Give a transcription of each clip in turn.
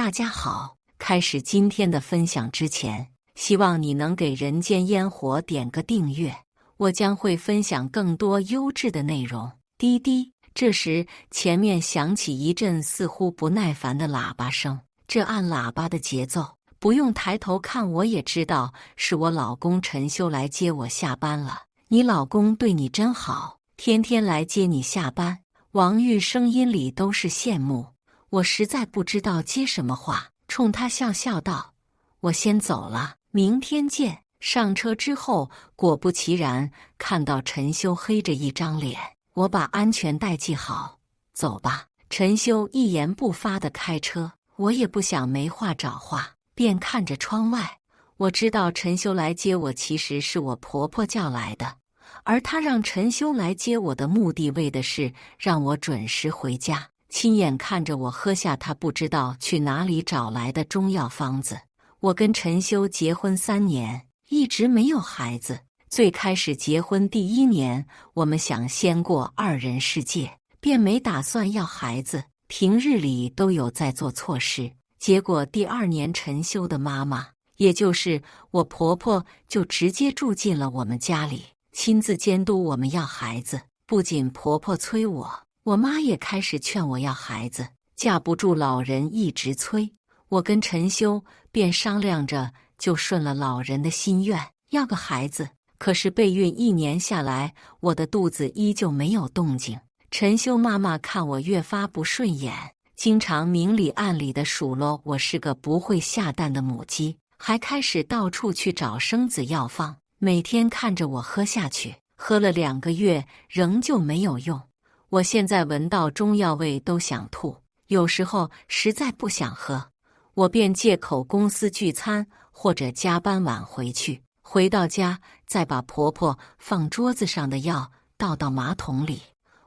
大家好，开始今天的分享之前，希望你能给人间烟火点个订阅，我将会分享更多优质的内容。滴滴，这时前面响起一阵似乎不耐烦的喇叭声，这按喇叭的节奏，不用抬头看我也知道是我老公陈修来接我下班了。你老公对你真好，天天来接你下班。王玉声音里都是羡慕，我实在不知道接什么话，冲他笑笑道：“我先走了，明天见。”上车之后，果不其然，看到陈修黑着一张脸。我把安全带系好，走吧。陈修一言不发地开车，我也不想没话找话，便看着窗外。我知道陈修来接我其实是我婆婆叫来的，而他让陈修来接我的目的为的是让我准时回家，亲眼看着我喝下他不知道去哪里找来的中药方子。我跟陈修结婚3年，一直没有孩子。最开始结婚第1年，我们想先过2人世界，便没打算要孩子，平日里都有在做错事。结果第2年，陈修的妈妈，也就是我婆婆，就直接住进了我们家里，亲自监督我们要孩子。不仅婆婆催我妈也开始劝我要孩子，架不住老人一直催，我跟陈修便商量着就顺了老人的心愿，要个孩子。可是备孕1年下来，我的肚子依旧没有动静。陈修妈妈看我越发不顺眼，经常明里暗里的数落我是个不会下蛋的母鸡，还开始到处去找生子药方，每天看着我喝下去，喝了2个月仍旧没有用。我现在闻到中药味都想吐，有时候实在不想喝，我便借口公司聚餐或者加班晚回去。回到家，再把婆婆放桌子上的药倒到马桶里。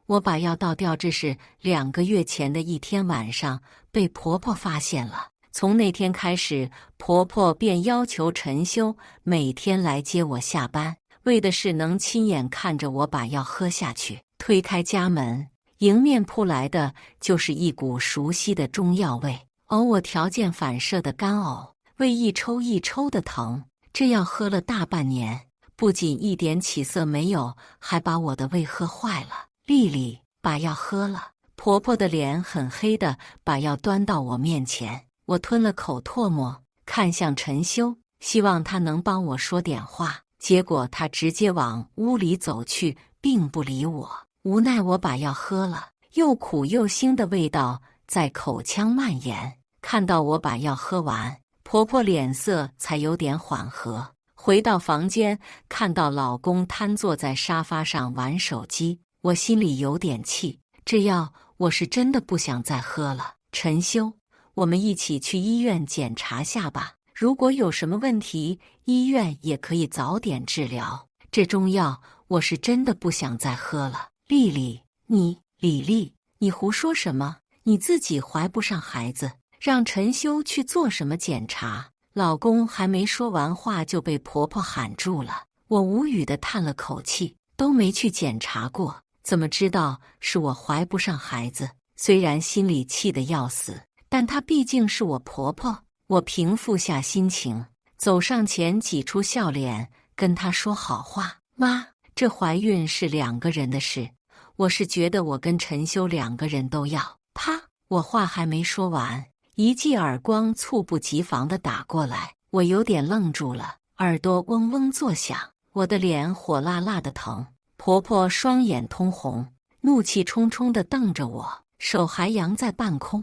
我把药倒掉，这是2个月前的一天晚上，被婆婆发现了。从那天开始，婆婆便要求陈修每天来接我下班，为的是能亲眼看着我把药喝下去。推开家门，迎面扑来的就是一股熟悉的中药味，我条件反射的干呕，胃一抽一抽的疼。这药喝了大半年，不仅一点起色没有，还把我的胃喝坏了。丽丽，把药喝了。婆婆的脸很黑的把药端到我面前，我吞了口唾沫，看向陈修，希望他能帮我说点话。结果他直接往屋里走去，并不理我。无奈我把药喝了，又苦又腥的味道在口腔蔓延。看到我把药喝完，婆婆脸色才有点缓和。回到房间，看到老公瘫坐在沙发上玩手机，我心里有点气。这药我是真的不想再喝了。陈修，我们一起去医院检查下吧，如果有什么问题，医院也可以早点治疗。这中药我是真的不想再喝了。丽丽，李丽，你胡说什么？你自己怀不上孩子，让陈修去做什么检查？老公还没说完话就被婆婆喊住了。我无语地叹了口气，都没去检查过，怎么知道是我怀不上孩子？虽然心里气得要死，但她毕竟是我婆婆。我平复下心情，走上前挤出笑脸，跟她说好话。妈，这怀孕是2个人的事，我是觉得我跟陈修2个人都要。啪！我话还没说完，一记耳光猝不及防地打过来，我有点愣住了，耳朵嗡嗡作响，我的脸火辣辣的疼。婆婆双眼通红，怒气冲冲地瞪着我，手还扬在半空，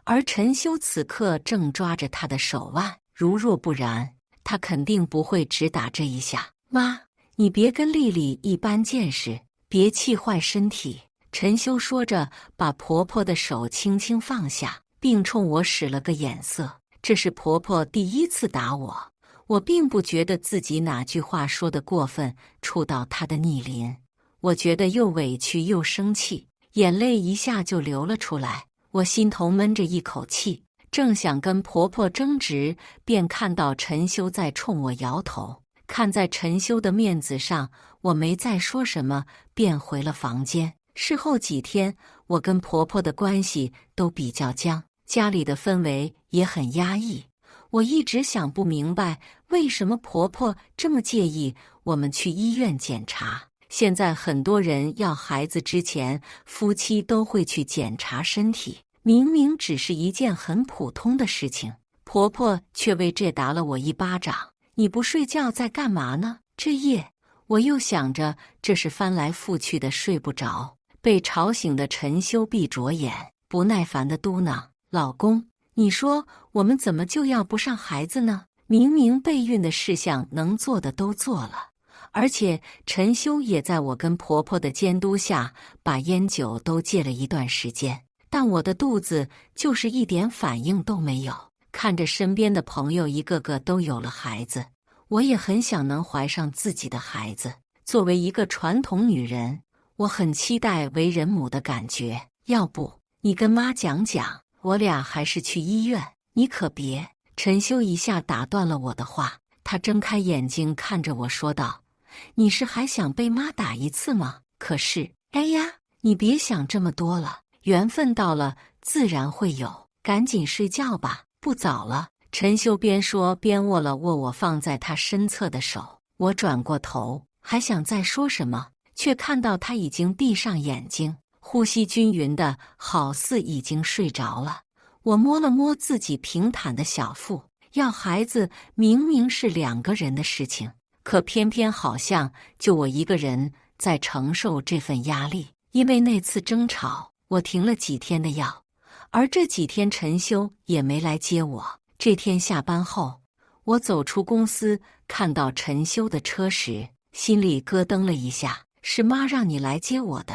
而陈修此刻正抓着她的手腕，如若不然，他肯定不会只打这一下。妈，你别跟丽丽一般见识，别气坏身体。陈修说着，把婆婆的手轻轻放下，并冲我使了个眼色。这是婆婆第1次打我，我并不觉得自己哪句话说得过分，触到她的逆鳞。我觉得又委屈又生气，眼泪一下就流了出来。我心头闷着一口气，正想跟婆婆争执，便看到陈修在冲我摇头。看在陈修的面子上，我没再说什么，便回了房间。事后几天，我跟婆婆的关系都比较僵，家里的氛围也很压抑。我一直想不明白，为什么婆婆这么介意我们去医院检查。现在很多人要孩子之前，夫妻都会去检查身体，明明只是一件很普通的事情，婆婆却为这打了我一巴掌。你不睡觉在干嘛呢？这夜我又想着，这是翻来覆去的睡不着。被吵醒的陈修闭着眼，不耐烦地嘟囔：“老公，你说我们怎么就要不上孩子呢？明明备孕的事项能做的都做了，而且陈修也在我跟婆婆的监督下，把烟酒都戒了一段时间，但我的肚子就是一点反应都没有。看着身边的朋友一个个都有了孩子，我也很想能怀上自己的孩子。作为一个传统女人，我很期待为人母的感觉。要不你跟妈讲讲，我俩还是去医院，你可别。”陈修一下打断了我的话，他睁开眼睛看着我说道：“你是还想被妈打一次吗？可是……哎呀，你别想这么多了，缘分到了自然会有，赶紧睡觉吧，不早了。”陈修边说边握了握我放在他身侧的手。我转过头，还想再说什么，却看到他已经闭上眼睛，呼吸均匀的，好似已经睡着了。我摸了摸自己平坦的小腹，要孩子明明是2个人的事情，可偏偏好像就我一个人在承受这份压力。因为那次争吵，我停了几天的药，而这几天陈修也没来接我。这天下班后，我走出公司，看到陈修的车时，心里咯噔了一下。是妈让你来接我的。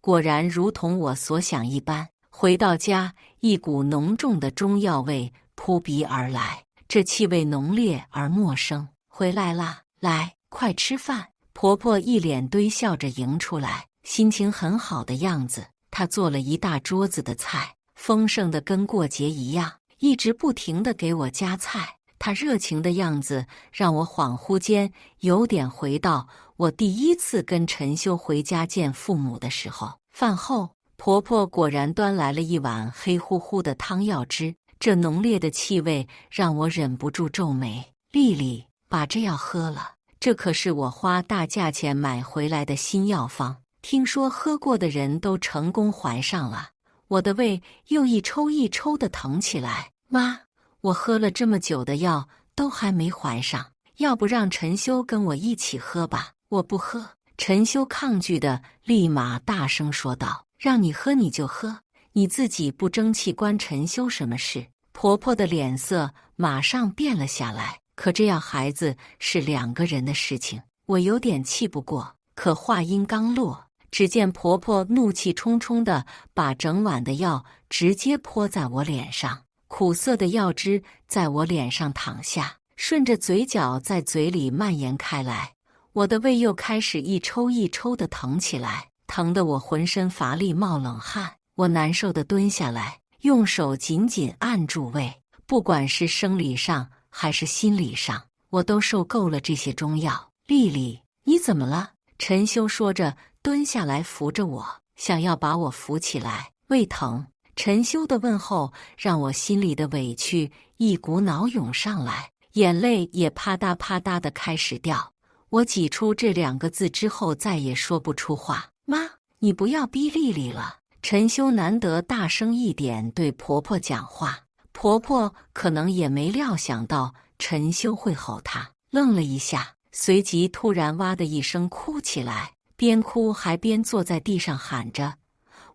果然如同我所想一般，回到家，一股浓重的中药味扑鼻而来，这气味浓烈而陌生。回来啦，来，快吃饭。婆婆一脸堆笑着迎出来，心情很好的样子。她做了一大桌子的菜，丰盛的跟过节一样，一直不停地给我夹菜。她热情的样子让我恍惚间有点回到我第一次跟陈修回家见父母的时候。饭后，婆婆果然端来了一碗黑乎乎的汤药汁，这浓烈的气味让我忍不住皱眉。丽丽，把这药喝了，这可是我花大价钱买回来的新药方，听说喝过的人都成功怀上了。我的胃又一抽一抽的疼起来。妈，我喝了这么久的药都还没怀上，要不让陈修跟我一起喝吧？我不喝。陈修抗拒的立马大声说道：“让你喝你就喝，你自己不争气关陈修什么事？”婆婆的脸色马上变了下来。可这样孩子是2个人的事情，我有点气不过。可话音刚落，只见婆婆怒气冲冲地把整碗的药直接泼在我脸上，苦涩的药汁在我脸上淌下，顺着嘴角在嘴里蔓延开来。我的胃又开始一抽一抽的疼起来，疼得我浑身乏力冒冷汗。我难受地蹲下来，用手紧紧按住胃。不管是生理上还是心理上，我都受够了这些中药。丽丽，你怎么了？陈修说着蹲下来扶着我，想要把我扶起来。胃疼。陈修的问候让我心里的委屈一股脑涌上来，眼泪也啪嗒啪嗒地开始掉。我挤出这2个字之后再也说不出话。妈，你不要逼丽丽了。陈修难得大声一点对婆婆讲话，婆婆可能也没料想到陈修会吼她，愣了一下，随即突然哇的一声哭起来，边哭还边坐在地上喊着：“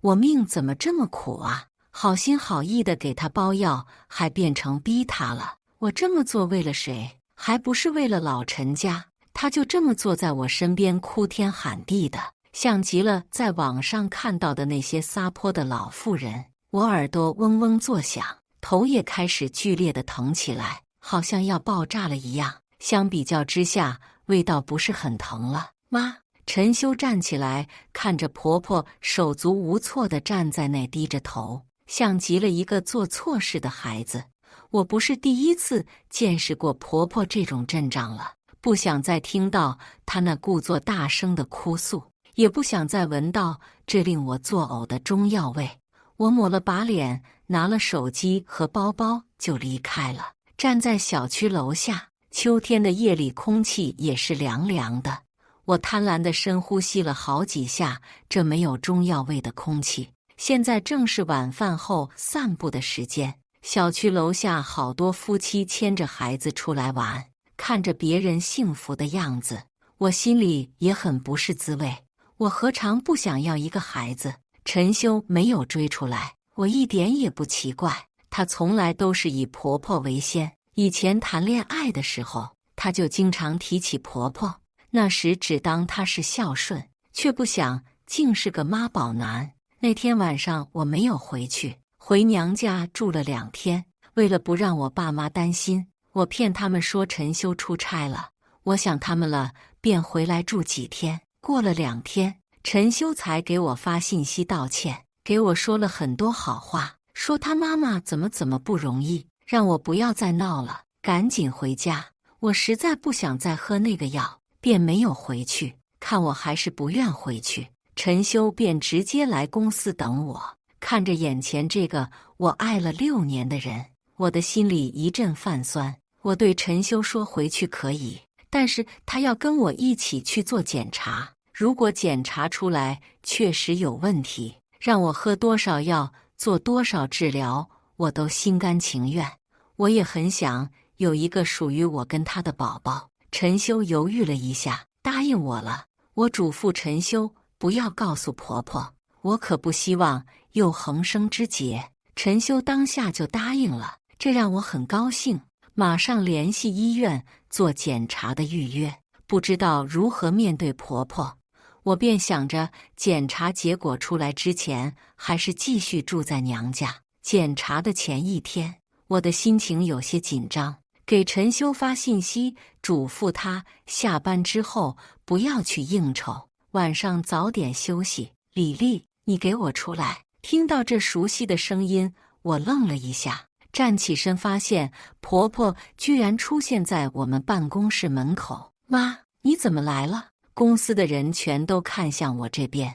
我命怎么这么苦啊！好心好意的给她包药，还变成逼她了。我这么做为了谁？还不是为了老陈家。”她就这么坐在我身边哭天喊地的，像极了在网上看到的那些撒泼的老妇人。我耳朵嗡嗡作响，头也开始剧烈的疼起来，好像要爆炸了一样。相比较之下，味道不是很疼了。妈，陈修站起来，看着婆婆手足无措地站在那低着头，像极了一个做错事的孩子。我不是第一次见识过婆婆这种阵仗了。不想再听到她那故作大声的哭诉，也不想再闻到这令我作呕的中药味。我抹了把脸，拿了手机和包包就离开了。站在小区楼下，秋天的夜里空气也是凉凉的。我贪婪地深呼吸了好几下这没有中药味的空气。现在正是晚饭后散步的时间，小区楼下好多夫妻牵着孩子出来玩，看着别人幸福的样子，我心里也很不是滋味。我何尝不想要一个孩子？陈修没有追出来，我一点也不奇怪，她从来都是以婆婆为先。以前谈恋爱的时候，她就经常提起婆婆，那时只当她是孝顺，却不想竟是个妈宝男。那天晚上我没有回去，回娘家住了2天。为了不让我爸妈担心，我骗他们说陈修出差了，我想他们了，便回来住几天。过了2天，陈修才给我发信息道歉，给我说了很多好话，说他妈妈怎么不容易，让我不要再闹了，赶紧回家。我实在不想再喝那个药，便没有回去。看我还是不愿回去，陈修便直接来公司等我。看着眼前这个我爱了6年的人，我的心里一阵泛酸。我对陈修说回去可以，但是他要跟我一起去做检查，如果检查出来确实有问题，让我喝多少药做多少治疗，我都心甘情愿。我也很想有一个属于我跟他的宝宝。陈修犹豫了一下，答应我了。我嘱咐陈修不要告诉婆婆，我可不希望又横生枝节。陈修当下就答应了，这让我很高兴，马上联系医院做检查的预约。不知道如何面对婆婆，我便想着检查结果出来之前，还是继续住在娘家。检查的前1天，我的心情有些紧张，给陈修发信息，嘱咐他下班之后不要去应酬，晚上早点休息。李丽，你给我出来！听到这熟悉的声音，我愣了一下，站起身发现婆婆居然出现在我们办公室门口。妈，你怎么来了？公司的人全都看向我这边，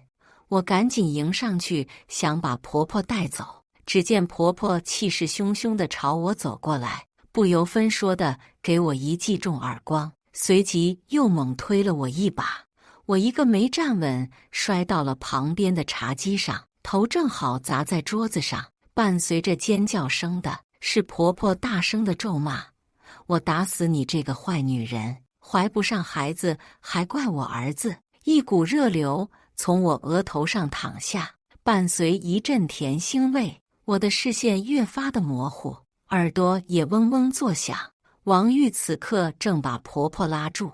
我赶紧迎上去想把婆婆带走，只见婆婆气势汹汹地朝我走过来，不由分说地给我一记重耳光，随即又猛推了我一把，我一个没站稳，摔到了旁边的茶几上，头正好砸在桌子上。伴随着尖叫声的是婆婆大声的咒骂：我打死你这个坏女人，怀不上孩子还怪我儿子。一股热流从我额头上淌下，伴随一阵甜腥味，我的视线越发的模糊，耳朵也嗡嗡作响。王玉此刻正把婆婆拉住，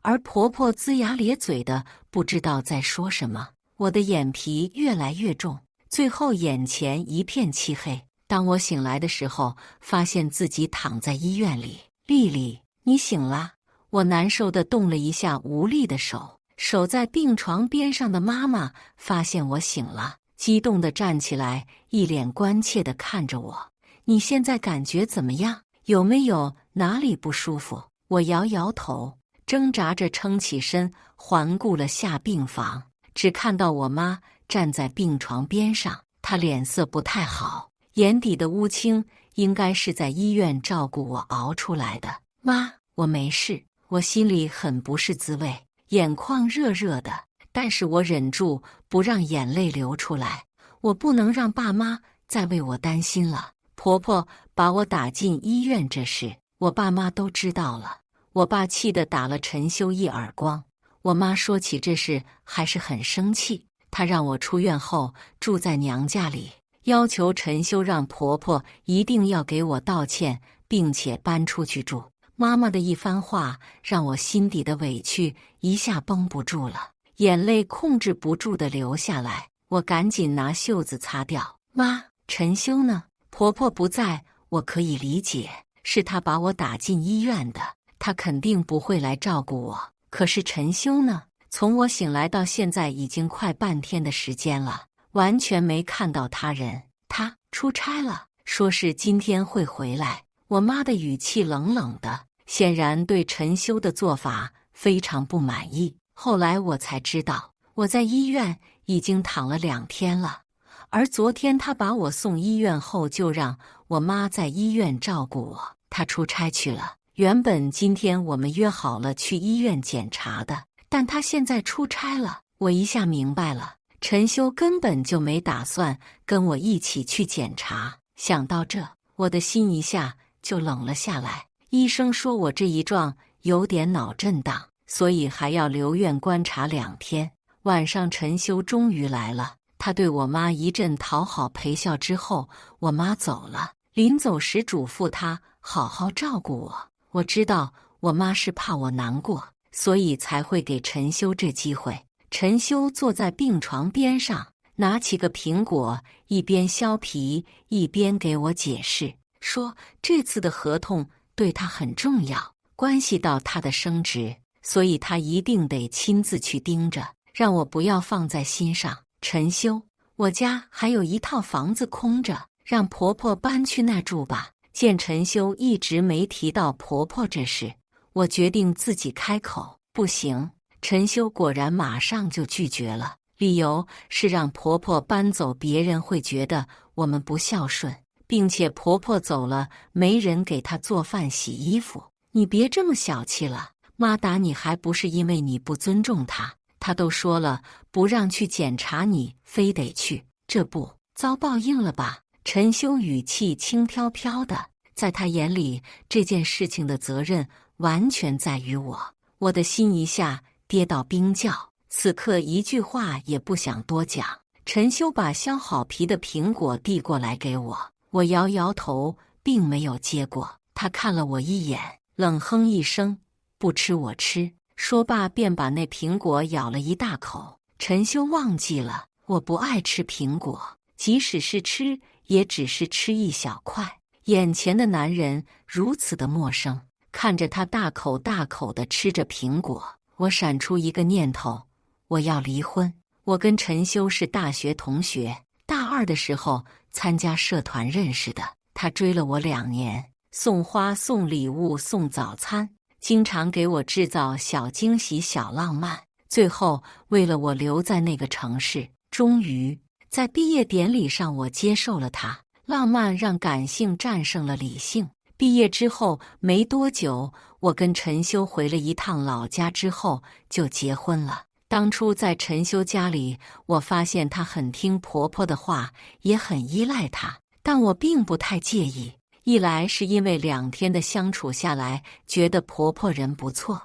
而婆婆龇牙咧嘴的不知道在说什么。我的眼皮越来越重，最后眼前一片漆黑。当我醒来的时候，发现自己躺在医院里。丽丽，你醒了？我难受地动了一下无力的手。守在病床边上的妈妈发现我醒了，激动地站起来，一脸关切地看着我。你现在感觉怎么样？有没有哪里不舒服？我摇摇头，挣扎着撑起身，环顾了下病房，只看到我妈站在病床边上，她脸色不太好，眼底的乌青应该是在医院照顾我熬出来的。妈，我没事。我心里很不是滋味，眼眶热热的，但是我忍住不让眼泪流出来。我不能让爸妈再为我担心了。婆婆把我打进医院这事，我爸妈都知道了。我爸气得打了陈修一耳光。我妈说起这事还是很生气，她让我出院后住在娘家里，要求陈修让婆婆一定要给我道歉，并且搬出去住。妈妈的一番话让我心底的委屈一下绷不住了，眼泪控制不住地流下来。我赶紧拿袖子擦掉。妈，陈修呢？婆婆不在，我可以理解，是她把我打进医院的，她肯定不会来照顾我。可是陈修呢？从我醒来到现在已经快半天的时间了，完全没看到他人。他出差了，说是今天会回来。我妈的语气冷冷的，显然对陈修的做法非常不满意。后来我才知道，我在医院已经躺了2天了，而昨天她把我送医院后，就让我妈在医院照顾我。她出差去了，原本今天我们约好了去医院检查的，但她现在出差了。我一下明白了，陈修根本就没打算跟我一起去检查。想到这，我的心一下就冷了下来。医生说我这一撞有点脑震荡，所以还要留院观察2天。晚上陈修终于来了，他对我妈一阵讨好陪笑之后，我妈走了。临走时嘱咐她好好照顾我。我知道我妈是怕我难过，所以才会给陈修这机会。陈修坐在病床边上，拿起个苹果，一边削皮一边给我解释，说这次的合同对他很重要，关系到他的升职，所以他一定得亲自去盯着，让我不要放在心上。陈修，我家还有一套房子空着，让婆婆搬去那住吧。见陈修一直没提到婆婆这事，我决定自己开口。不行。陈修果然马上就拒绝了，理由是让婆婆搬走，别人会觉得我们不孝顺，并且婆婆走了，没人给她做饭洗衣服。你别这么小气了，妈打你还不是因为你不尊重她？她都说了不让去检查，你非得去，这不遭报应了吧？陈修语气轻飘飘的，在他眼里这件事情的责任完全在于我。我的心一下跌到冰窖，此刻一句话也不想多讲。陈修把削好皮的苹果递过来给我，我摇摇头，并没有接过。他看了我一眼，冷哼一声，不吃我吃。说罢便把那苹果咬了一大口。陈修忘记了，我不爱吃苹果，即使是吃，也只是吃一小块。眼前的男人如此的陌生，看着他大口大口地吃着苹果，我闪出一个念头，我要离婚。我跟陈修是大学同学，大2的时候参加社团认识的。他追了我2年，送花送礼物送早餐，经常给我制造小惊喜小浪漫。最后为了我留在那个城市，终于在毕业典礼上我接受了他。浪漫让感性战胜了理性。毕业之后没多久，我跟陈修回了一趟老家，之后就结婚了。当初在陈修家里，我发现她很听婆婆的话，也很依赖她，但我并不太介意。一来是因为2天的相处下来，觉得婆婆人不错；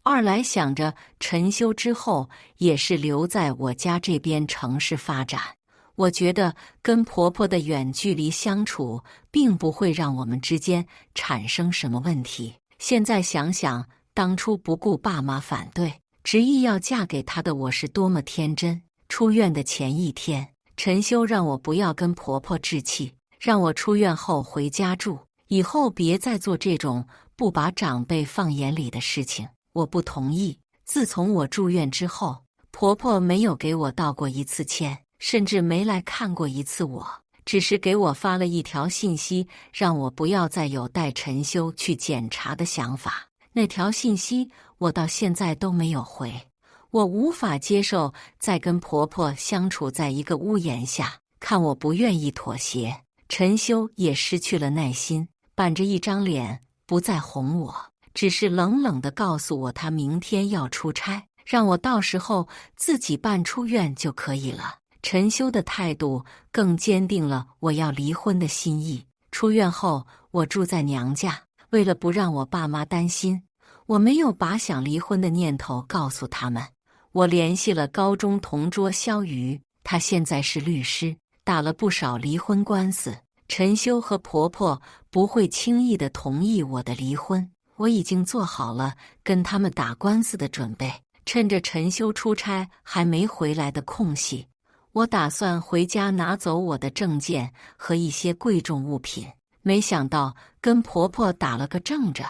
二来想着陈修之后也是留在我家这边城市发展。我觉得跟婆婆的远距离相处并不会让我们之间产生什么问题。现在想想，当初不顾爸妈反对，执意要嫁给他的我是多么天真。出院的前1天，陈修让我不要跟婆婆置气，让我出院后回家住，以后别再做这种不把长辈放眼里的事情。我不同意。自从我住院之后，婆婆没有给我道过1次歉，甚至没来看过1次我，只是给我发了一条信息，让我不要再有带陈修去检查的想法。那条信息我到现在都没有回。我无法接受再跟婆婆相处在一个屋檐下，看我不愿意妥协，陈修也失去了耐心，板着一张脸不再哄我，只是冷冷地告诉我他明天要出差，让我到时候自己办出院就可以了。陈修的态度更坚定了我要离婚的心意。出院后，我住在娘家，为了不让我爸妈担心，我没有把想离婚的念头告诉他们。我联系了高中同桌肖瑜，他现在是律师，打了不少离婚官司。陈修和婆婆不会轻易地同意我的离婚，我已经做好了跟他们打官司的准备。趁着陈修出差还没回来的空隙，我打算回家拿走我的证件和一些贵重物品，没想到跟婆婆打了个正着。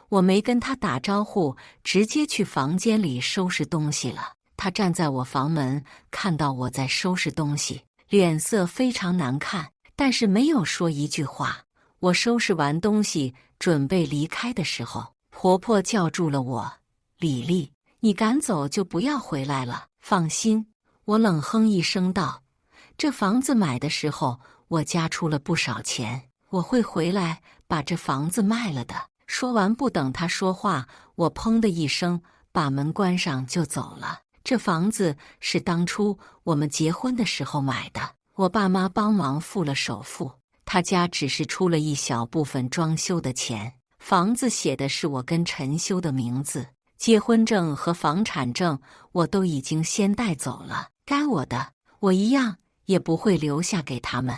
我没跟她打招呼，直接去房间里收拾东西了。她站在我房门，看到我在收拾东西，脸色非常难看，但是没有说一句话。我收拾完东西准备离开的时候，婆婆叫住了我：“李丽，你赶走就不要回来了。”放心。我冷哼一声道：“这房子买的时候，我家出了不少钱，我会回来把这房子卖了的。说完，不等他说话，我砰的一声把门关上就走了。这房子是当初我们结婚的时候买的，我爸妈帮忙付了首付，他家只是出了一小部分装修的钱。房子写的是我跟陈修的名字，结婚证和房产证我都已经先带走了，该我的我一样也不会留下给他们。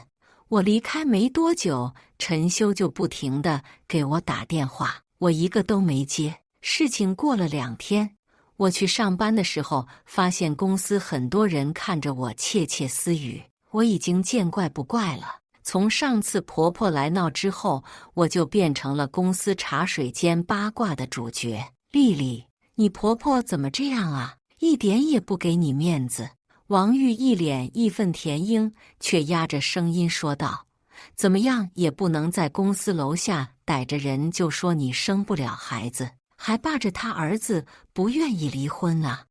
我离开没多久，陈修就不停地给我打电话，我一个都没接。事情过了2天，我去上班的时候，发现公司很多人看着我窃窃私语，我已经见怪不怪了。从上次婆婆来闹之后，我就变成了公司茶水间八卦的主角。丽丽，你婆婆怎么这样啊？一点也不给你面子。王玉一脸义愤填膺，却压着声音说道：“怎么样也不能在公司楼下逮着人就说你生不了孩子，还霸着他儿子不愿意离婚啊！”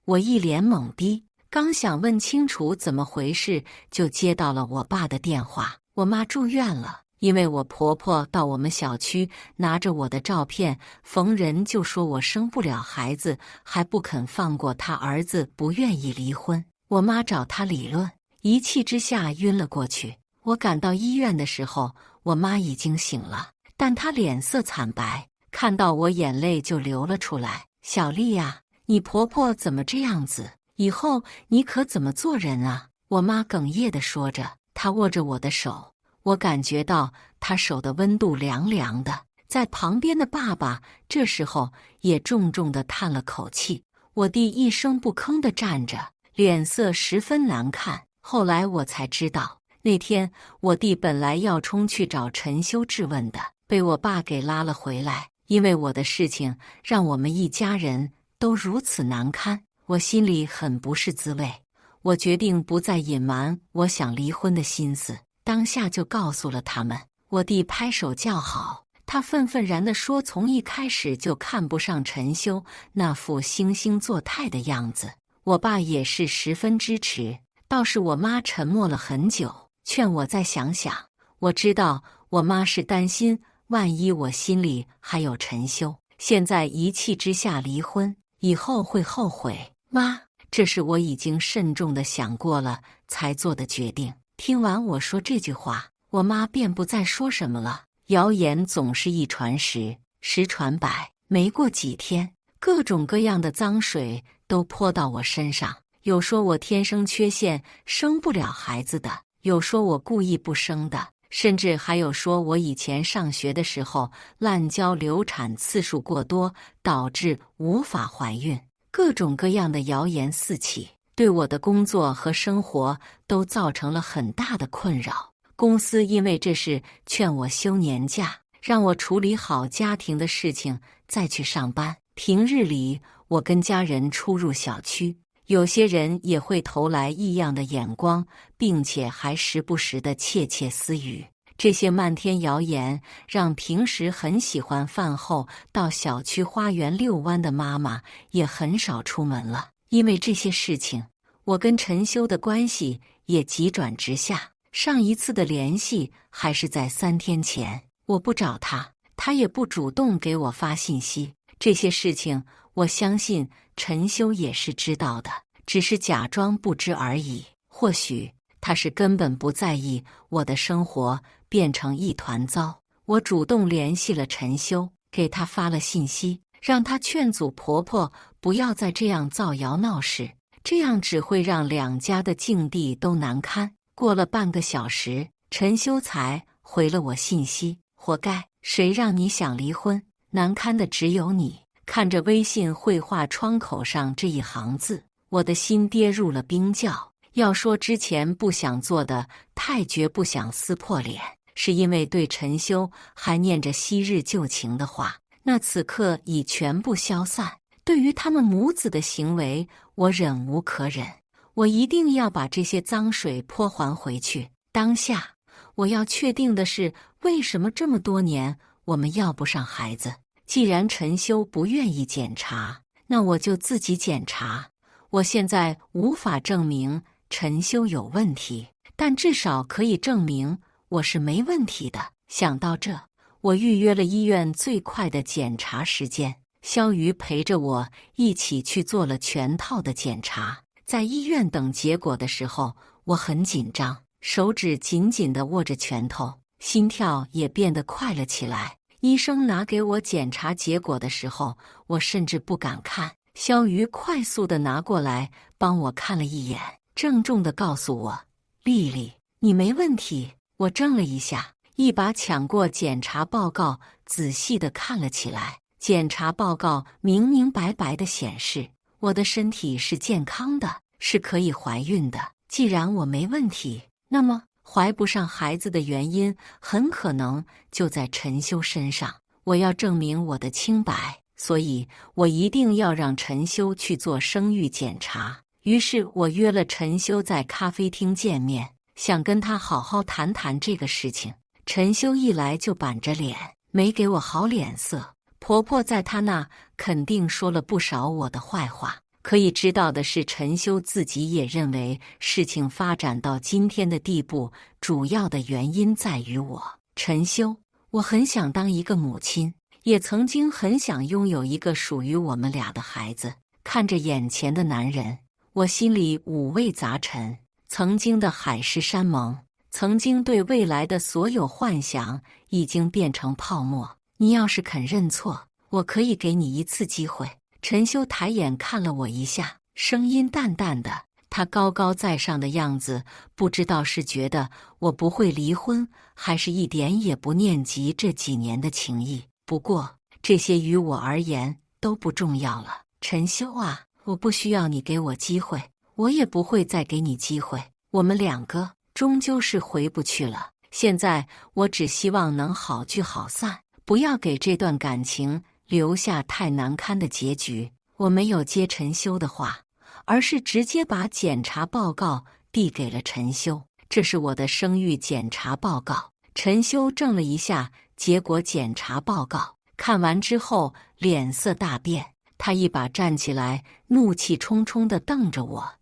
我一脸懵逼，刚想问清楚怎么回事，就接到了我爸的电话。我妈住院了，因为我婆婆到我们小区拿着我的照片，逢人就说我生不了孩子，还不肯放过他儿子，不愿意离婚。我妈找他理论，一气之下晕了过去。我赶到医院的时候，我妈已经醒了，但她脸色惨白，看到我眼泪就流了出来。小丽呀，你婆婆怎么这样子？以后你可怎么做人啊？我妈哽咽地说着，她握着我的手，我感觉到她手的温度凉凉的。在旁边的爸爸这时候也重重地叹了口气。我弟一声不吭地站着，脸色十分难看。后来我才知道，那天我弟本来要冲去找陈修质问的，被我爸给拉了回来。因为我的事情让我们一家人都如此难堪，我心里很不是滋味。我决定不再隐瞒我想离婚的心思，当下就告诉了他们。我弟拍手叫好，他愤愤然地说，从一开始就看不上陈修那副惺惺作态的样子。我爸也是十分支持，倒是我妈沉默了很久，劝我再想想。我知道我妈是担心万一我心里还有陈修，现在一气之下离婚，以后会后悔。妈，这是我已经慎重地想过了才做的决定。听完我说这句话，我妈便不再说什么了。谣言总是一传十，十传百，没过几天，各种各样的脏水都泼到我身上，有说我天生缺陷生不了孩子的，有说我故意不生的，甚至还有说我以前上学的时候滥交流产次数过多，导致无法怀孕。各种各样的谣言四起，对我的工作和生活都造成了很大的困扰。公司因为这事劝我休年假，让我处理好家庭的事情再去上班。平日里我跟家人出入小区，有些人也会投来异样的眼光，并且还时不时的窃窃私语。这些漫天谣言让平时很喜欢饭后到小区花园遛弯的妈妈也很少出门了。因为这些事情，我跟陈修的关系也急转直下。上一次的联系还是在3天前，我不找他，他也不主动给我发信息。这些事情我相信陈修也是知道的，只是假装不知而已。或许他是根本不在意我的生活变成一团糟。我主动联系了陈修，给他发了信息，让他劝阻婆婆不要再这样造谣闹事，这样只会让两家的境地都难堪。过了半个小时，陈修才回了我信息：活该，谁让你想离婚？难堪的只有你。看着微信绘画窗口上这一行字，我的心跌入了冰窖。要说之前不想做的太绝不想撕破脸，是因为对陈修还念着昔日旧情的话，那此刻已全部消散。对于他们母子的行为，我忍无可忍，我一定要把这些脏水泼还回去。当下我要确定的是，为什么这么多年我们要不上孩子？既然陈修不愿意检查，那我就自己检查。我现在无法证明陈修有问题，但至少可以证明我是没问题的。想到这，我预约了医院最快的检查时间。肖瑜陪着我一起去做了全套的检查。在医院等结果的时候，我很紧张，手指紧紧地握着拳头，心跳也变得快了起来。医生拿给我检查结果的时候，我甚至不敢看。肖瑜快速地拿过来帮我看了一眼，郑重地告诉我：“丽丽，你没问题。”我怔了一下，一把抢过检查报告，仔细地看了起来。检查报告明明白白地显示，我的身体是健康的，是可以怀孕的。既然我没问题，那么怀不上孩子的原因很可能就在陈修身上。我要证明我的清白，所以我一定要让陈修去做生育检查。于是我约了陈修在咖啡厅见面，想跟他好好谈谈这个事情。陈修一来就板着脸，没给我好脸色。婆婆在她那肯定说了不少我的坏话。可以知道的是，陈修自己也认为事情发展到今天的地步，主要的原因在于我。陈修，我很想当一个母亲，也曾经很想拥有一个属于我们俩的孩子。看着眼前的男人，我心里五味杂陈。曾经的海誓山盟，曾经对未来的所有幻想，已经变成泡沫。你要是肯认错，我可以给你一次机会。陈修抬眼看了我一下，声音淡淡的，他高高在上的样子，不知道是觉得我不会离婚，还是一点也不念及这几年的情谊。不过，这些于我而言都不重要了。陈修啊，我不需要你给我机会，我也不会再给你机会。我们两个终究是回不去了。现在我只希望能好聚好散，不要给这段感情留下太难堪的结局。我没有接陈修的话，而是直接把检查报告递给了陈修。这是我的生育检查报告。陈修怔了一下结果检查报告，看完之后脸色大变，他一把站起来，怒气冲冲地瞪着我：“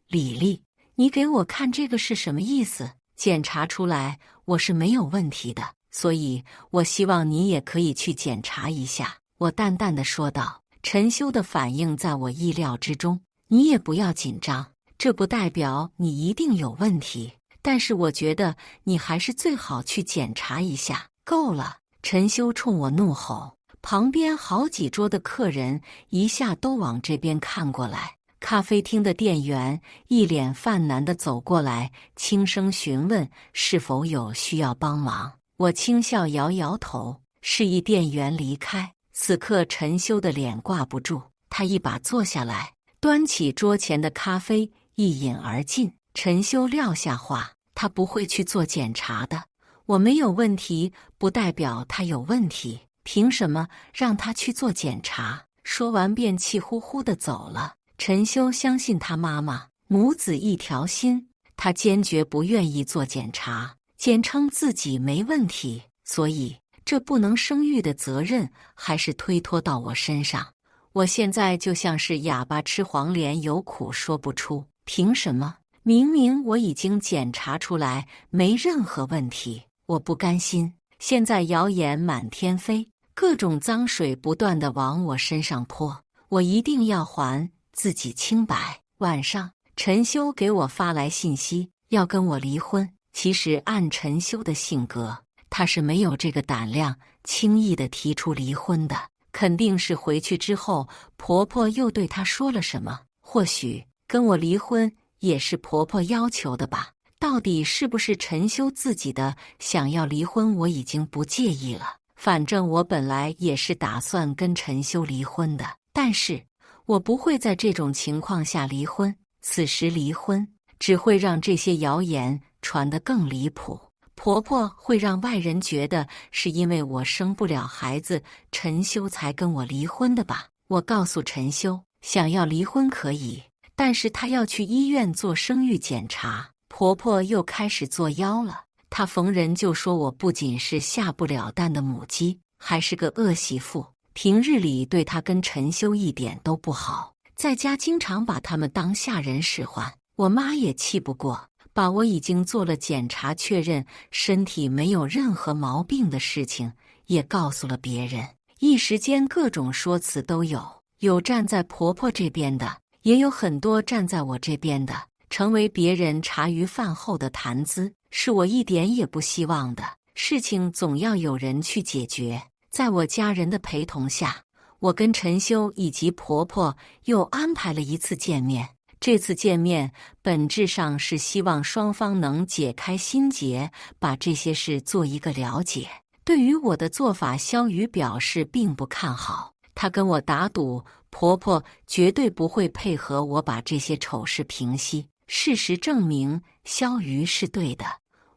李丽，你给我看这个是什么意思？检查出来我是没有问题的，所以我希望你也可以去检查一下。”我淡淡地说道。陈修的反应在我意料之中。你也不要紧张，这不代表你一定有问题，但是我觉得你还是最好去检查一下。够了！陈修冲我怒吼。旁边好几桌的客人一下都往这边看过来。咖啡厅的店员一脸犯难地走过来，轻声询问是否有需要帮忙。我轻笑摇摇头，示意店员离开。此刻陈修的脸挂不住，他一把坐下来，端起桌前的咖啡一饮而尽。陈修撂下话，他不会去做检查的。我没有问题不代表他有问题，凭什么让他去做检查？说完便气呼呼地走了。陈修相信他妈妈，母子一条心，他坚决不愿意做检查，坚称自己没问题，所以这不能生育的责任还是推脱到我身上。我现在就像是哑巴吃黄连，有苦说不出。凭什么？明明我已经检查出来没任何问题。我不甘心。现在谣言满天飞，各种脏水不断地往我身上泼，我一定要还自己清白。晚上，陈修给我发来信息，要跟我离婚。其实按陈修的性格，他是没有这个胆量轻易地提出离婚的，肯定是回去之后婆婆又对他说了什么。或许跟我离婚也是婆婆要求的吧。到底是不是陈修自己的想要离婚，我已经不介意了。反正我本来也是打算跟陈修离婚的，但是我不会在这种情况下离婚。此时离婚只会让这些谣言传得更离谱。婆婆会让外人觉得是因为我生不了孩子，陈修才跟我离婚的吧。我告诉陈修，想要离婚可以，但是她要去医院做生育检查。婆婆又开始作妖了，她逢人就说我不仅是下不了蛋的母鸡，还是个恶媳妇。平日里对她跟陈修一点都不好，在家经常把他们当下人使唤。我妈也气不过，把我已经做了检查确认身体没有任何毛病的事情也告诉了别人。一时间各种说辞都有，有站在婆婆这边的，也有很多站在我这边的，成为别人茶余饭后的谈资，是我一点也不希望的。事情总要有人去解决。在我家人的陪同下，我跟陈修以及婆婆又安排了一次见面。这次见面本质上是希望双方能解开心结，把这些事做一个了解。对于我的做法，萧雨表示并不看好。她跟我打赌，婆婆绝对不会配合我把这些丑事平息。事实证明，萧雨是对的。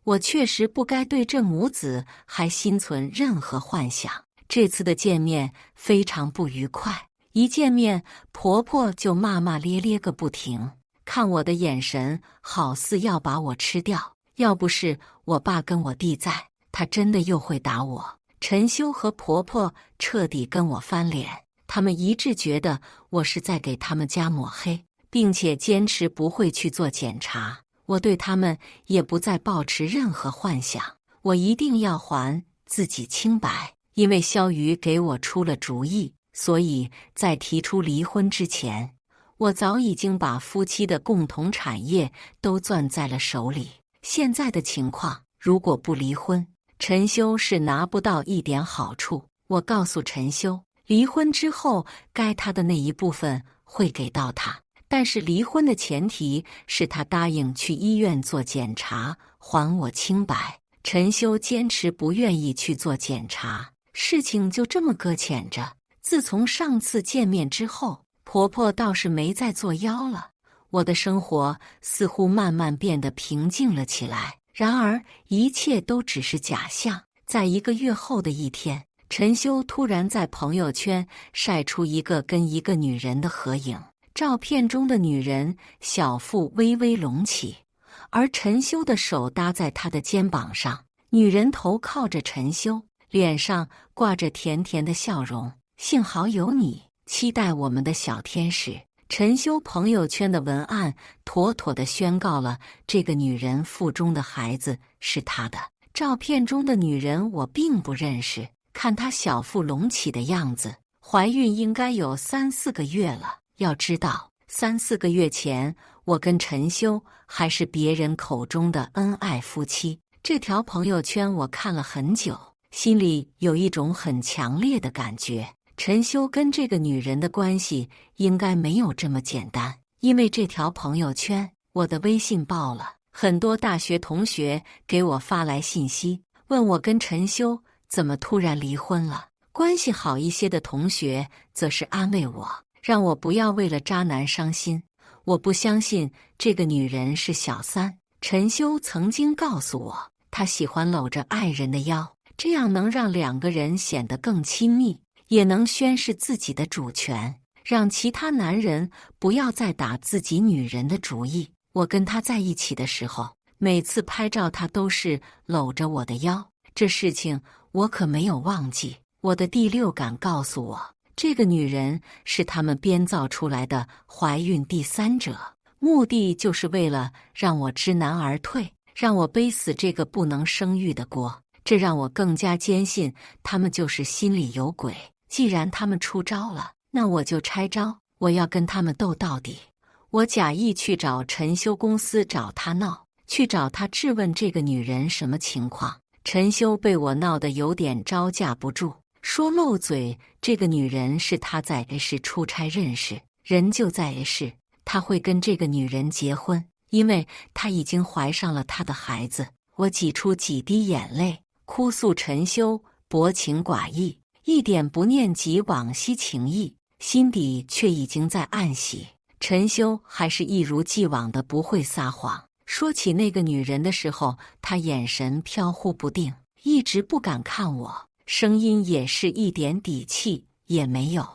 我确实不该对这母子还心存任何幻想。这次的见面非常不愉快，一见面婆婆就骂骂咧咧个不停，看我的眼神好似要把我吃掉。要不是我爸跟我弟在，她真的又会打我。陈修和婆婆彻底跟我翻脸，他们一致觉得我是在给他们家抹黑，并且坚持不会去做检查。我对他们也不再抱持任何幻想，我一定要还自己清白。因为萧雨给我出了主意，所以在提出离婚之前，我早已经把夫妻的共同产业都攥在了手里。现在的情况，如果不离婚，陈修是拿不到一点好处。我告诉陈修，离婚之后该他的那一部分会给到他，但是离婚的前提是他答应去医院做检查，还我清白。陈修坚持不愿意去做检查，事情就这么搁浅着。自从上次见面之后，婆婆倒是没再作妖了，我的生活似乎慢慢变得平静了起来。然而一切都只是假象。在1个月后的一天，陈修突然在朋友圈晒出一个跟一个女人的合影，照片中的女人小腹微微隆起，而陈修的手搭在她的肩膀上，女人头靠着陈修，脸上挂着甜甜的笑容。幸好有你，期待我们的小天使。陈修朋友圈的文案妥妥地宣告了这个女人腹中的孩子是她的。照片中的女人我并不认识，看她小腹隆起的样子，怀孕应该有3、4个月了。要知道，3、4个月前，我跟陈修还是别人口中的恩爱夫妻。这条朋友圈我看了很久，心里有一种很强烈的感觉。陈修跟这个女人的关系应该没有这么简单，因为这条朋友圈，我的微信爆了，很多大学同学给我发来信息，问我跟陈修怎么突然离婚了。关系好一些的同学则是安慰我，让我不要为了渣男伤心。我不相信这个女人是小三。陈修曾经告诉我，他喜欢搂着爱人的腰，这样能让2个人显得更亲密，也能宣示自己的主权，让其他男人不要再打自己女人的主意。我跟他在一起的时候，每次拍照他都是搂着我的腰，这事情我可没有忘记。我的第6感告诉我，这个女人是他们编造出来的怀孕第3者，目的就是为了让我知难而退，让我背死这个不能生育的锅。这让我更加坚信他们就是心里有鬼。既然他们出招了，那我就拆招，我要跟他们斗到底。我假意去找陈修公司找他闹，去找他质问这个女人什么情况。陈修被我闹得有点招架不住，说漏嘴，这个女人是他在 A 市出差认识，人就在 A 市，他会跟这个女人结婚，因为他已经怀上了他的孩子。我挤出几滴眼泪，哭诉陈修薄情寡义，一点不念及往昔情谊，心底却已经在暗喜。陈修还是一如既往的不会撒谎，说起那个女人的时候，他眼神飘忽不定，一直不敢看我，声音也是一点底气也没有。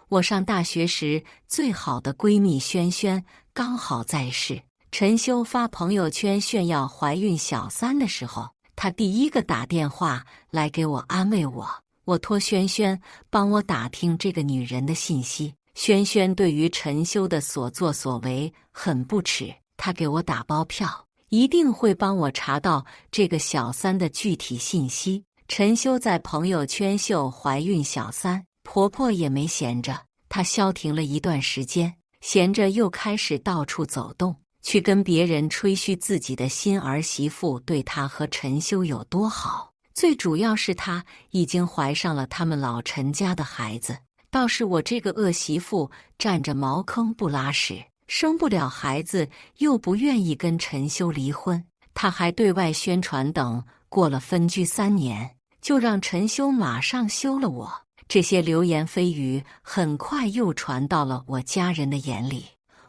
我上大学时最好的闺蜜萱萱刚好在世，陈修发朋友圈炫耀怀孕小3的时候，她第一个打电话来给我安慰我。我托萱萱帮我打听这个女人的信息。萱萱对于陈修的所作所为很不耻，她给我打包票，一定会帮我查到这个小三的具体信息。陈修在朋友圈秀怀孕小三，婆婆也没闲着，她消停了一段时间，闲着又开始到处走动，去跟别人吹嘘自己的新儿媳妇对她和陈修有多好。最主要是她已经怀上了他们老陈家的孩子，倒是我这个恶媳妇占着茅坑不拉屎，生不了孩子又不愿意跟陈修离婚，她还对外宣传等过了分居3年，就让陈修马上休了我。这些流言蜚语很快又传到了我家人的眼里。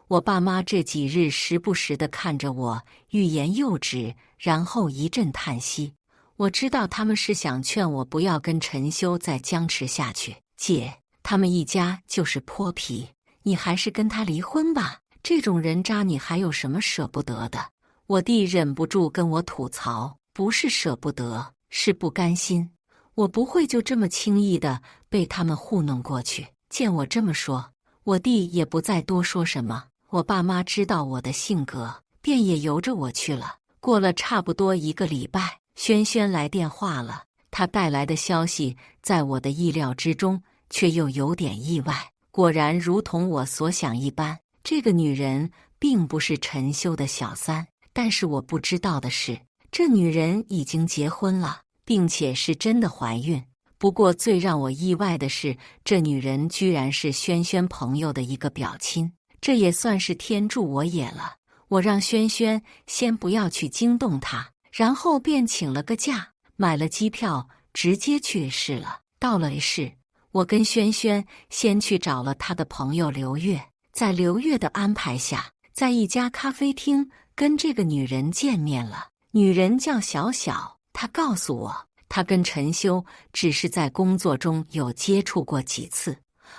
我爸妈这几日时不时地看着我，欲言又止，然后一阵叹息。我知道他们是想劝我不要跟陈修再僵持下去。姐，他们一家就是泼皮，你还是跟他离婚吧，这种人渣你还有什么舍不得的？我弟忍不住跟我吐槽，不是舍不得，是不甘心。我不会就这么轻易的被他们糊弄过去。见我这么说，我弟也不再多说什么。我爸妈知道我的性格，便也由着我去了。过了差不多1个礼拜，轩轩来电话了。他带来的消息在我的意料之中，却又有点意外。果然如同我所想一般，这个女人并不是陈修的小三。但是我不知道的是，这女人已经结婚了，并且是真的怀孕。不过最让我意外的是，这女人居然是轩轩朋友的一个表亲，这也算是天助我也了。我让轩轩先不要去惊动她，然后便请了个假，买了机票，直接去市了。到了市，我跟轩轩先去找了他的朋友刘月，在刘月的安排下，在一家咖啡厅跟这个女人见面了。女人叫小小，她告诉我，她跟陈修只是在工作中有接触过几次，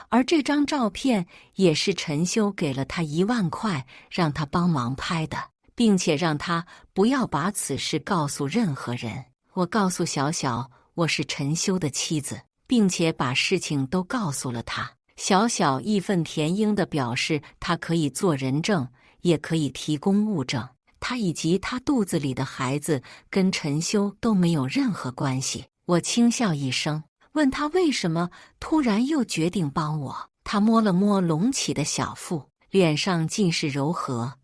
而这张照片也是陈修给了她1万块，让她帮忙拍的，并且让她不要把此事告诉任何人。我告诉小小，我是陈修的妻子，并且把事情都告诉了她。小小义愤填膺地表示，她可以做人证，也可以提供物证。她以及她肚子里的孩子跟陈修都没有任何关系。我轻笑一声，问她为什么突然又决定帮我。她摸了摸隆起的小腹，脸上尽是柔和。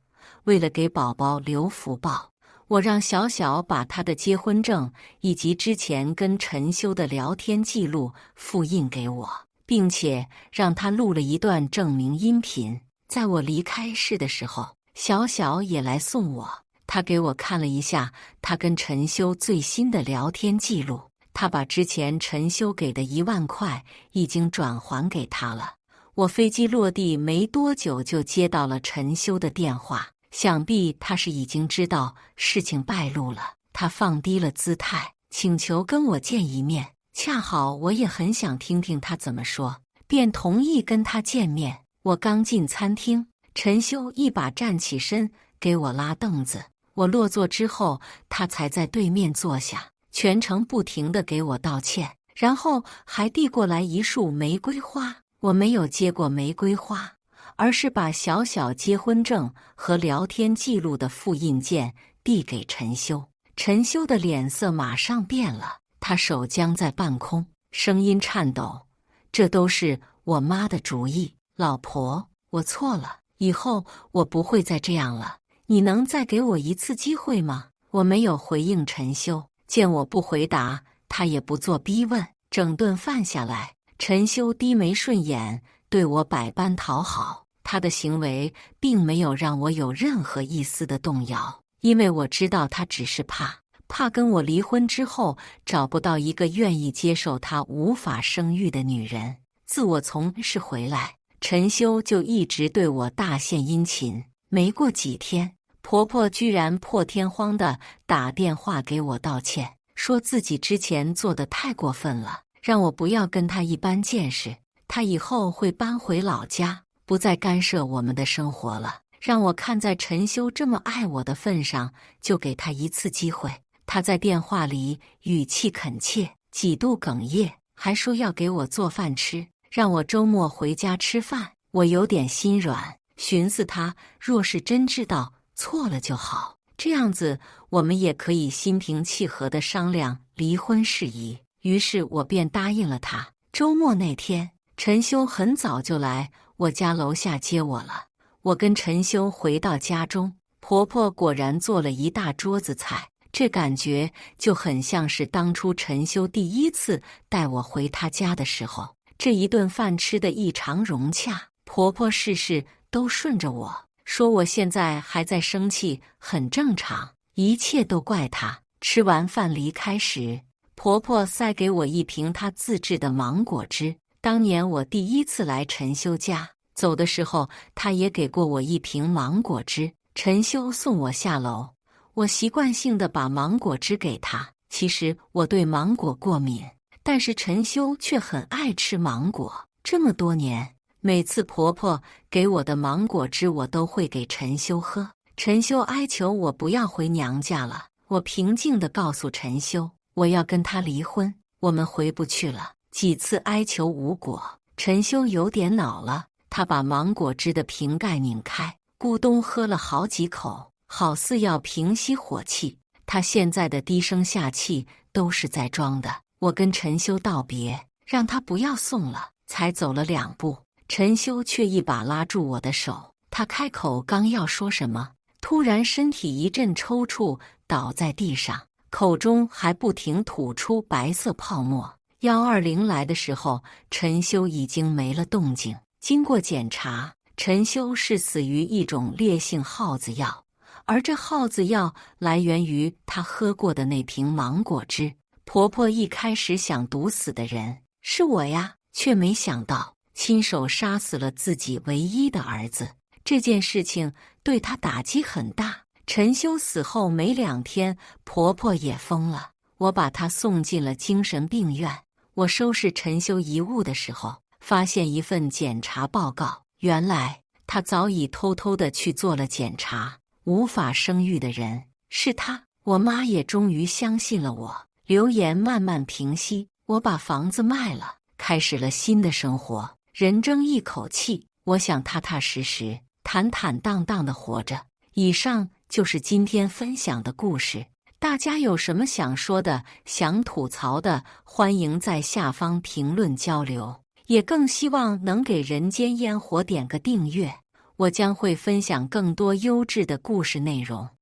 为了给宝宝留福报，我让小小把她的结婚证以及之前跟陈修的聊天记录复印给我，并且让她录了一段证明音频。在我离开市的时候，小小也来送我，他给我看了一下他跟陈修最新的聊天记录，他把之前陈修给的1万块已经转还给他了。我飞机落地没多久就接到了陈修的电话，想必他是已经知道事情败露了。他放低了姿态，请求跟我见一面，恰好我也很想听听他怎么说，便同意跟他见面。我刚进餐厅，陈修一把站起身给我拉凳子，我落座之后，他才在对面坐下，全程不停地给我道歉，然后还递过来一束玫瑰花。我没有接过玫瑰花，而是把小小结婚证和聊天记录的复印件递给陈修。陈修的脸色马上变了，他手僵在半空，声音颤抖：“这都是我妈的主意，老婆，我错了。以后我不会再这样了，你能再给我一次机会吗？”我没有回应陈修，见我不回答，他也不做逼问。整顿饭下来，陈修低眉顺眼，对我百般讨好。他的行为并没有让我有任何一丝的动摇，因为我知道他只是怕跟我离婚之后找不到一个愿意接受他无法生育的女人。自我从市回来，陈修就一直对我大献殷勤。没过几天，婆婆居然破天荒地打电话给我道歉，说自己之前做得太过分了，让我不要跟她一般见识，她以后会搬回老家，不再干涉我们的生活了，让我看在陈修这么爱我的份上，就给他一次机会。他在电话里语气恳切，几度哽咽，还说要给我做饭吃，让我周末回家吃饭。我有点心软，寻思他若是真知道错了就好，这样子我们也可以心平气和地商量离婚事宜。于是我便答应了他。周末那天，陈修很早就来我家楼下接我了。我跟陈修回到家中，婆婆果然做了一大桌子菜，这感觉就很像是当初陈修第一次带我回她家的时候。这一顿饭吃得异常融洽，婆婆事事都顺着我，说我现在还在生气很正常，一切都怪她。吃完饭离开时，婆婆塞给我一瓶她自制的芒果汁。当年我第一次来陈修家，走的时候她也给过我一瓶芒果汁。陈修送我下楼，我习惯性地把芒果汁给她。其实我对芒果过敏，但是陈修却很爱吃芒果。这么多年，每次婆婆给我的芒果汁我都会给陈修喝。陈修哀求我不要回娘家了，我平静地告诉陈修，我要跟他离婚，我们回不去了。几次哀求无果，陈修有点恼了，他把芒果汁的瓶盖拧开，咕咚喝了好几口，好似要平息火气。他现在的低声下气都是在装的。我跟陈修道别，让他不要送了，才走了2步，陈修却一把拉住我的手。他开口刚要说什么，突然身体一阵抽搐，倒在地上，口中还不停吐出白色泡沫。120来的时候，陈修已经没了动静。经过检查，陈修是死于一种烈性耗子药，而这耗子药来源于他喝过的那瓶芒果汁。婆婆一开始想毒死的人是我呀，却没想到亲手杀死了自己唯一的儿子。这件事情对她打击很大。陈修死后没2天，婆婆也疯了，我把她送进了精神病院。我收拾陈修遗物的时候，发现一份检查报告，原来她早已偷偷地去做了检查，无法生育的人是她。我妈也终于相信了我。流言慢慢平息，我把房子卖了，开始了新的生活，人争一口气，我想踏踏实实、坦坦荡荡地活着。以上就是今天分享的故事，大家有什么想说的、想吐槽的，欢迎在下方评论交流，也更希望能给人间烟火点个订阅，我将会分享更多优质的故事内容。